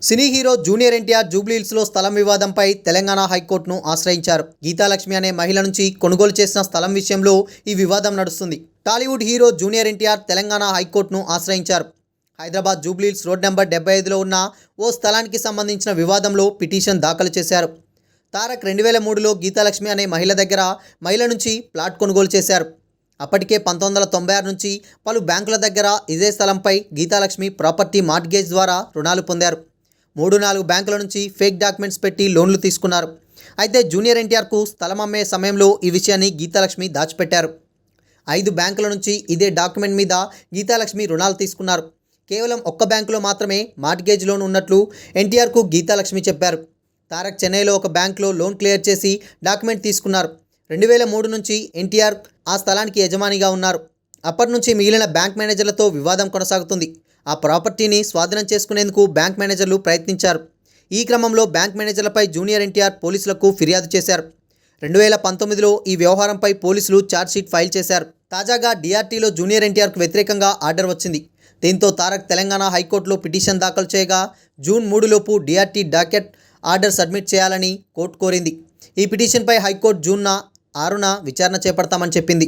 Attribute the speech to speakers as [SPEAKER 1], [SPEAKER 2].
[SPEAKER 1] Cine hero junior NTR జూబ్లీహిల్స్లో స్థలం వివాదంపై తెలంగాణ హైకోర్టును ఆశ్రయించారు. గీతాలక్ష్మి అనే మహిళ నుంచి కొనుగోలు చేసిన స్థలం విషయంలో ఈ వివాదం నడుస్తుంది. టాలీవుడ్ హీరో జూనియర్ ఎన్టీఆర్ తెలంగాణ హైకోర్టును ఆశ్రయించారు. హైదరాబాద్ జూబ్లీహిల్స్ రోడ్ నెంబర్ 75లో ఉన్న ఓ స్థలానికి సంబంధించిన వివాదంలో పిటిషన్ దాఖలు చేశారు. తారక్ 2003లో గీతాలక్ష్మి అనే మహిళ నుంచి ప్లాట్ కొనుగోలు చేశారు. అప్పటికే 1996 నుంచి పలు బ్యాంకుల దగ్గర ఇదే స్థలంపై గీతాలక్ష్మి ప్రాపర్టీ మార్ట్గేజ్ ద్వారా రుణాలు పొందారు. 3-4 బ్యాంకుల నుంచి ఫేక్ డాక్యుమెంట్స్ పెట్టి లోన్లు తీసుకున్నారు. అయితే జూనియర్ ఎన్టీఆర్కు స్థలం అమ్మే సమయంలో ఈ విషయాన్ని గీతాలక్ష్మి దాచిపెట్టారు. 5 బ్యాంకుల నుంచి ఇదే డాక్యుమెంట్ మీద గీతాలక్ష్మి రుణాలు తీసుకున్నారు. కేవలం ఒక్క బ్యాంకులో మాత్రమే మార్ట్గేజ్ లోన్ ఉన్నట్లు ఎన్టీఆర్కు గీతాలక్ష్మి చెప్పారు. తారక్ చెన్నైలో ఒక బ్యాంకులో లోన్ క్లియర్ చేసి డాక్యుమెంట్ తీసుకున్నారు. 2003 నుంచి ఎన్టీఆర్ ఆ స్థలానికి యజమానిగా ఉన్నారు. అప్పటి నుంచి మిగిలిన బ్యాంక్ మేనేజర్లతో వివాదం కొనసాగుతుంది. ఆ ప్రాపర్టీని స్వాధీనం చేసుకునేందుకు బ్యాంక్ మేనేజర్లు ప్రయత్నించారు. ఈ క్రమంలో బ్యాంక్ మేనేజర్లపై జూనియర్ ఎన్టీఆర్ పోలీసులకు ఫిర్యాదు చేశారు. 2019లో ఈ వ్యవహారంపై పోలీసులు ఛార్జ్షీట్ ఫైల్ చేశారు. తాజాగా డీఆర్టీలో జూనియర్ ఎన్టీఆర్కు వ్యతిరేకంగా ఆర్డర్ వచ్చింది. దీంతో తారక్ తెలంగాణ హైకోర్టులో పిటిషన్ దాఖలు చేయగా జూన్ 3లోపు డీఆర్టీ డాకెట్ ఆర్డర్ సబ్మిట్ చేయాలని కోర్టు కోరింది. ఈ పిటిషన్పై హైకోర్టు జూన్ 6న విచారణ చేపడతామని చెప్పింది.